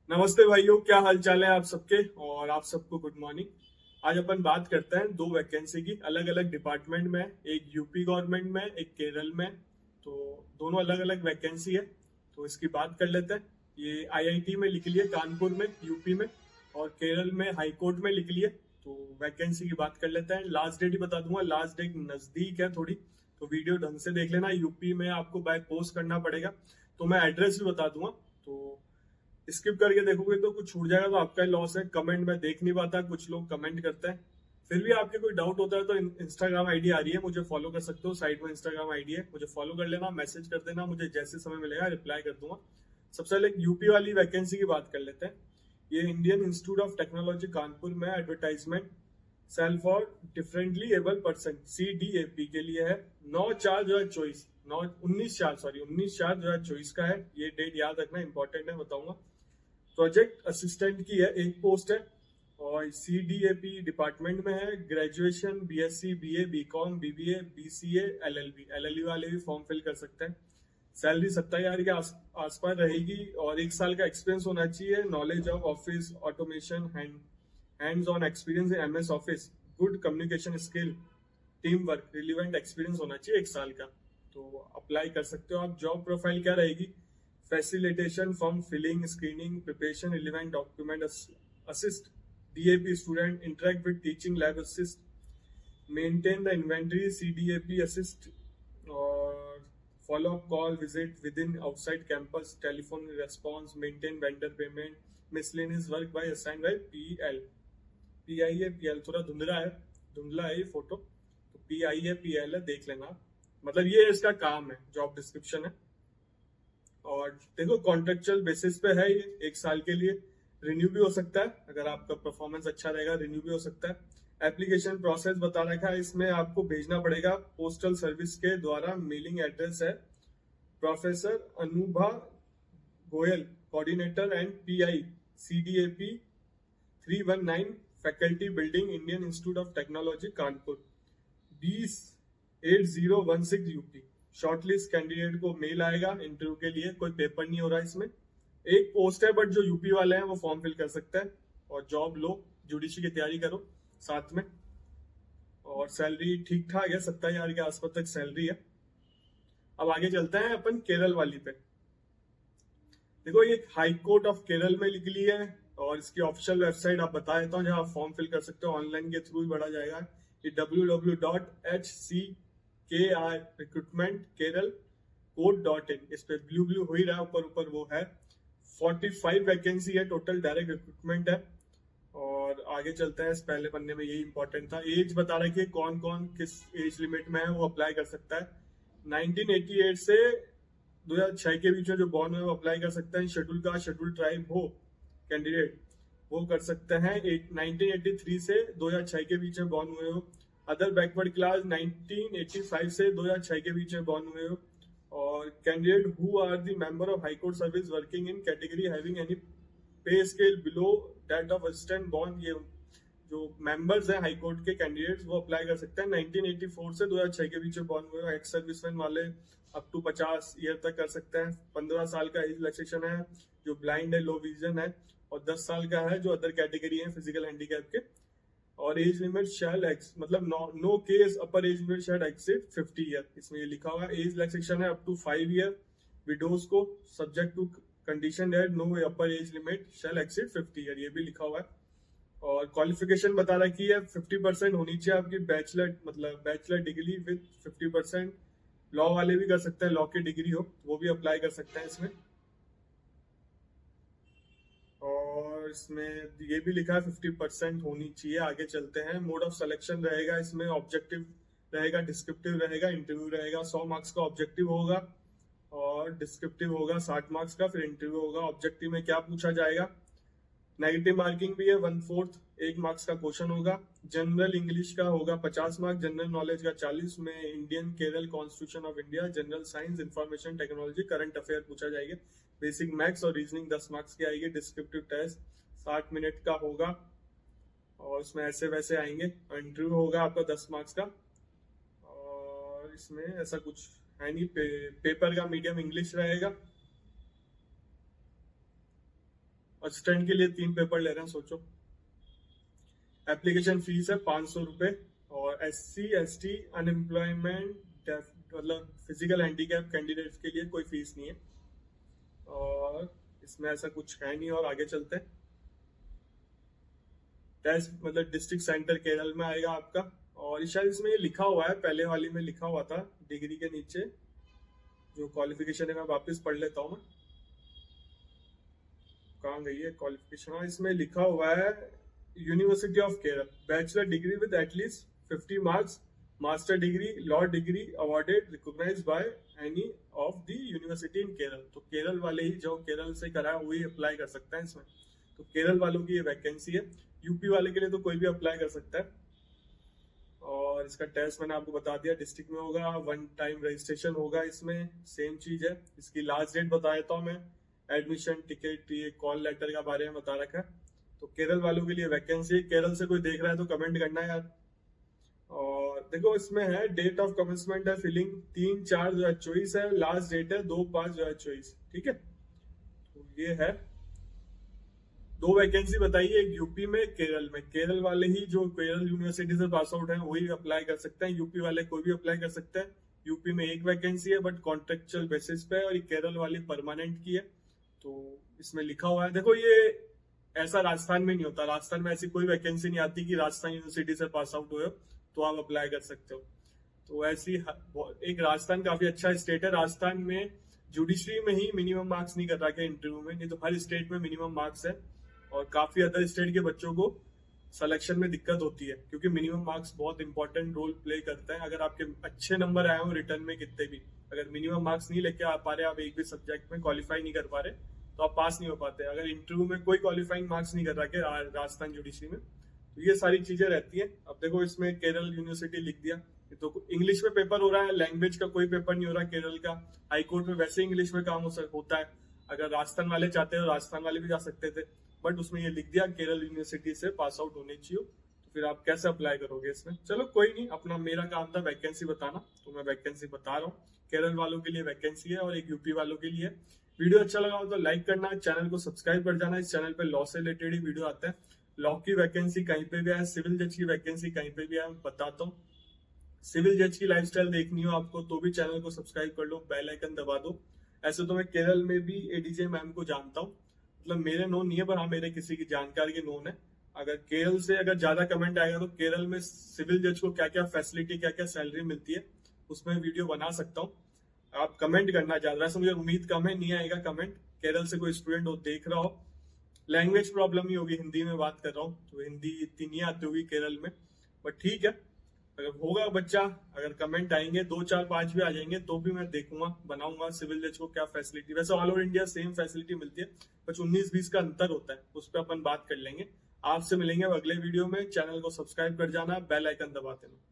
नमस्ते भाइयों, क्या हाल चाल है आप सबके। और आप सबको गुड मॉर्निंग। आज अपन बात करते हैं दो वैकेंसी की, अलग अलग डिपार्टमेंट में। एक यूपी गवर्नमेंट में, एक केरल में। तो दोनों अलग अलग वैकेंसी है, तो इसकी बात कर लेते हैं। ये आईआईटी में लिख लिए, कानपुर में यूपी में, और केरल में हाई कोर्ट में लिख लिए। तो वैकेंसी की बात कर लेते हैं। लास्ट डेट ही बता दूंगा, लास्ट डेट नजदीक है थोड़ी, तो वीडियो ढंग से देख लेना। यूपी में आपको बाय पोस्ट करना पड़ेगा, तो मैं एड्रेस भी बता दूंगा। तो स्किप करके देखोगे तो कुछ छूट जाएगा, तो आपका ही लॉस है। कमेंट में देख नहीं पाता, कुछ लोग कमेंट करते हैं। फिर भी आपके कोई डाउट होता है तो इंस्टाग्राम आईडी आ रही है, मुझे फॉलो कर सकते हो। साइड में इंस्टाग्राम आईडी है, मुझे फॉलो कर लेना, मैसेज कर देना, मुझे जैसे समय मिलेगा रिप्लाई कर दूंगा। सबसे पहले यूपी वाली वैकेंसी की बात कर लेते हैं। ये Indian Institute of Technology Kanpur में advertisement cell for differently able person CDAP के लिए है। 9/4/2024, 19/4/2024 का है। ये डेट याद रखना इंपॉर्टेंट है, बताऊंगा। प्रोजेक्ट असिस्टेंट की है एक पोस्ट है, और CDAP डिपार्टमेंट में है। Graduation BSc BA BCom BBA BCA LLB वाले भी फॉर्म फिल कर सकते हैं। सैलरी 27,000 के आसपास रहेगी, और 1 साल का एक्सपीरियंस होना चाहिए। Knowledge of office automation, hands on experience in MS office, good communication skill, team work, relevant experience होना चाहिए 1 साल का। तो अप्लाई कर सकते हो आप। जॉब प्रोफाइल क्या रहेगी? Facilitation, form filling, screening, preparation, relevant document, assist DAP student, interact with teaching lab, assist maintain the inventory CDAP assist, और follow up call visit with in outside campus, telephone response, maintain vendor payment, miscellaneous work by assigned by PIA PL। थोड़ा धुंधला है ये photo, तो PIA PL है, देख लेना। मतलब ये इसका काम है, जॉब डिस्क्रिप्शन है। और देखो, कॉन्ट्रेक्चुअल बेसिस पे है ये, 1 साल के लिए। रिन्यू भी हो सकता है, अगर आपका परफॉर्मेंस अच्छा रहेगा रिन्यू भी हो सकता है। एप्लीकेशन प्रोसेस बता रखा है इसमें, आपको भेजना पड़ेगा पोस्टल सर्विस के द्वारा। मेलिंग एड्रेस है professor Anubha Goyal, coordinator and PI CDAP 319, faculty building, Indian Institute of Technology Kanpur, 20/8016 UP। Shortlist candidate को मेल आएगा इंटरव्यू के लिए। कोई पेपर नहीं हो रहा है इसमें। एक पोस्ट है, बट जो यूपी वाले हैं वो फॉर्म फिल कर सकते हैं। और जॉब लो, जुडिशरी की तैयारी करो साथ में। और सैलरी ठीक ठाक है, 27,000 के आसपास तक सैलरी है। अब आगे चलते हैं अपन केरल वाली पे। देखो, ये हाई कोर्ट ऑफ केरल में लिख ली है, और इसकी ऑफिशियल वेबसाइट आप बता देता हूँ, जहाँ आप फॉर्म फिल कर सकते हो। ऑनलाइन के थ्रू ही भरा जाएगा। ये www.hckrirecruitmentkerala.in, इस पे ब्लू ब्लू हो ही रहा है, ऊपर ऊपर वो है। 45 वैकेंसी है टोटल, डायरेक्ट रिक्रूटमेंट है। और आगे चलते हैं, इस पहले पन्ने में यही इंपॉर्टेंट था। एज बता रखी है, कौन कौन किस एज लिमिट में है वो अप्लाई कर सकता है। 1988 से 2006 के बीच में जो बॉर्न हुए वो अप्लाई कर सकते हैं। शेड्यूल कास्ट, शेड्यूल ट्राइब हो कैंडिडेट, वो कर सकते हैं। 1983 से 2006 के बीच में बॉर्न हुए हो। अदर बैकवर्ड क्लास 1985 से 2006 के बीच में बॉर्न हुए हो। और candidate who are the member of high court service working in category having any pay scale below that of assistant born, ये जो मेंबर्स हैं हाई कोर्ट के कैंडिडेट्स, वो अप्लाई कर सकते हैं। 1984 से 2006 के बीच में बॉर्न हुए एक्स सर्विसमैन वाले अप टू 50 ईयर तक कर सकते हैं। 15 साल का एज रिलैक्सेशन है जो ब्लाइंड है, लो विजन है। और 10 साल का है जो अदर कैटेगरी है फिजिकल हैंडीकैप के। और एज लिमिट शैल एक्स, मतलब no case upper age limit shall exceed 50 year, इसमें ये लिखा हुआ है। एज रिलैक्सेशन है अप टू 5 ईयर विडोज को, subject to condition that no upper age limit shall exceed 50 year, ये भी लिखा हुआ है। और क्वालिफिकेशन बता रखी है 50% होनी चाहिए आपकी बैचलर, मतलब बैचलर डिग्री विद 50%। लॉ वाले भी कर सकते हैं, लॉ की डिग्री हो वो भी अप्लाई कर सकते हैं इसमें। और इसमें ये भी लिखा है 50% होनी चाहिए। आगे चलते हैं। मोड ऑफ सिलेक्शन रहेगा इसमें, ऑब्जेक्टिव रहेगा, डिस्क्रिप्टिव रहेगा, इंटरव्यू रहेगा। 100 मार्क्स का ऑब्जेक्टिव होगा, और डिस्क्रिप्टिव होगा 60 मार्क्स का, फिर इंटरव्यू होगा। ऑब्जेक्टिव में क्या पूछा जाएगा? नेगेटिव मार्किंग भी है, 1/4 1 मार्क्स का क्वेश्चन होगा। जनरल इंग्लिश का होगा 50 मार्क्स, जनरल नॉलेज का 40 में Indian Kerala constitution of India, general science, information technology, current affair पूछा जाएगा। बेसिक मैथ्स और रीजनिंग 10 मार्क्स की आएगी। डिस्क्रिप्टिव टेस्ट 60 मिनट का होगा, और उसमें ऐसे वैसे आएंगे। इंटरव्यू होगा आपका 10 मार्क्स का। और इसमें ऐसा कुछ है नहीं। पेपर का मीडियम इंग्लिश रहेगा। असिस्टेंट के लिए 3 पेपर ले रहे हैं, सोचो। एप्लीकेशन फीस है 500 रुपये, और SC ST अनएम्प्लॉयमेंट मतलब फिजिकल हैंडीकैप कैंडिडेट्स के लिए कोई फीस नहीं है, और इसमें ऐसा कुछ है नहीं। और आगे चलते हैं। टेस्ट मतलब डिस्ट्रिक्ट सेंटर केरल में आएगा आपका, और शायद इसमें ये लिखा हुआ है, पहले वाली में लिखा हुआ था डिग्री के नीचे जो क्वालिफिकेशन है, मैं वापस पढ़ लेता हूँ। मैं कहाँ गई है क्वालिफिकेशन? हाँ, इसमें लिखा हुआ है university of Kerala, bachelor degree with at least 50 marks, master degree, law degree awarded recognised by any of the university in Kerala. तो केरल वाले ही जो केरल से करा है वही अप्लाई कर सकता है इसमें। तो केरल वालों की ये वैकेंसी है। यूपी वाले के लिए तो कोई भी अप्लाई कर सकता है। और इसका टेस्ट मैंने आपको बता दिया, डिस्ट्रिक्ट में होगा, 1 टाइम रजिस्ट्रेशन होगा, इसमें सेम चीज है। इसकी लास्ट डेट बता देता हूँ मैं, एडमिशन टिकट, ये कॉल लेटर का बारे में बता रखा है। तो केरल वालों के लिए वैकेंसी, केरल से कोई देख रहा है तो कमेंट करना है यार। और देखो इसमें है डेट ऑफ कमेंसमेंट है फिलिंग 3/4/2024 है, लास्ट डेट है 2/5/2024, ठीक है। तो ये है 2 वैकेंसी बताइए, एक यूपी में, केरल में। केरल वाले ही जो केरल यूनिवर्सिटी से पास आउट है वही अप्लाई कर सकते हैं, यूपी वाले कोई भी अप्लाई कर सकते हैं। यूपी में 1 वैकेंसी है बट कॉन्ट्रेक्चुअल बेसिस पे है, और ये केरल वाली परमानेंट की है। तो इसमें लिखा हुआ है, देखो ये ऐसा राजस्थान में नहीं होता। राजस्थान में ऐसी कोई वैकेंसी नहीं आती कि राजस्थान यूनिवर्सिटी से पास आउट हुए तो आप अप्लाई कर सकते हो। तो ऐसी एक राजस्थान काफी अच्छा स्टेट है। राजस्थान में जुडिशरी में ही मिनिमम मार्क्स नहीं कर रखा है इंटरव्यू में, नहीं तो हर स्टेट में मिनिमम मार्क्स है। और काफी अदर स्टेट के बच्चों को सिलेक्शन में दिक्कत होती है, क्योंकि मिनिमम मार्क्स बहुत इंपॉर्टेंट रोल प्ले करते हैं। अगर आपके अच्छे नंबर आए हो रिटर्न में कितने भी, अगर मिनिमम मार्क्स नहीं लेके आ पा रहे, आप एक भी सब्जेक्ट में क्वालिफाई नहीं कर पा रहे, तो आप पास नहीं हो पाते। अगर इंटरव्यू में कोई क्वालिफाइंग मार्क्स नहीं कर रखे राजस्थान जुडिशरी में, तो ये सारी चीजें रहती है। अब देखो इसमें केरल यूनिवर्सिटी लिख दिया, तो इंग्लिश में पेपर हो रहा है, लैंग्वेज का कोई पेपर नहीं हो रहा केरल का। हाईकोर्ट में वैसे इंग्लिश में काम होता है। अगर राजस्थान वाले चाहते हो राजस्थान वाले भी जा सकते थे, बट उसमें ये लिख दिया केरल यूनिवर्सिटी से पास आउट होने चाहिए। तो फिर आप कैसे अप्लाई करोगे इसमें? चलो कोई नहीं, अपना मेरा काम था वैकेंसी बताना, तो मैं वैकेंसी बता रहा हूँ। केरल वालों के लिए वैकेंसी है और एक यूपी वालों के लिए। वीडियो अच्छा लगा हो तो लाइक करना, चैनल को सब्सक्राइब कर जाना। इस चैनल पे लॉ से रिलेटेड ही वीडियो आते हैं। लॉ की वैकेंसी कहीं पे भी है, सिविल जज की वैकेंसी कहीं पे भी है, बताता हूँ। सिविल जज की लाइफस्टाइल देखनी हो आपको तो भी चैनल को सब्सक्राइब कर लो, बेल आइकन दबा दो। ऐसे तो मैं केरल में भी ADJ मैम को जानता हूँ, मतलब मेरे नोन नहीं है पर हाँ मेरे किसी की जानकारी के नोन है। अगर केरल से अगर ज्यादा कमेंट आएगा तो केरल में सिविल जज को क्या क्या फैसिलिटी, क्या क्या सैलरी मिलती है, उसमें वीडियो बना सकता हूँ। आप कमेंट करना ज्यादा, वैसे मुझे उम्मीद कम है, नहीं आएगा कमेंट। केरल से कोई स्टूडेंट हो देख रहा हो, लैंग्वेज प्रॉब्लम ही होगी, हिंदी में बात कर रहा हूँ तो हिंदी इतनी नहीं आती होगी केरल में, बट ठीक है। अगर होगा बच्चा, अगर कमेंट आएंगे 2 4 5 भी आ जाएंगे तो भी मैं देखूंगा, बनाऊंगा सिविल जज को क्या फैसिलिटी। वैसे all over India same facility मिलती है, बस 19-20 का अंतर होता है, उस पर अपन बात कर लेंगे। आपसे मिलेंगे अगले वीडियो में। चैनल को सब्सक्राइब कर जाना, बेल आइकन दबा देना।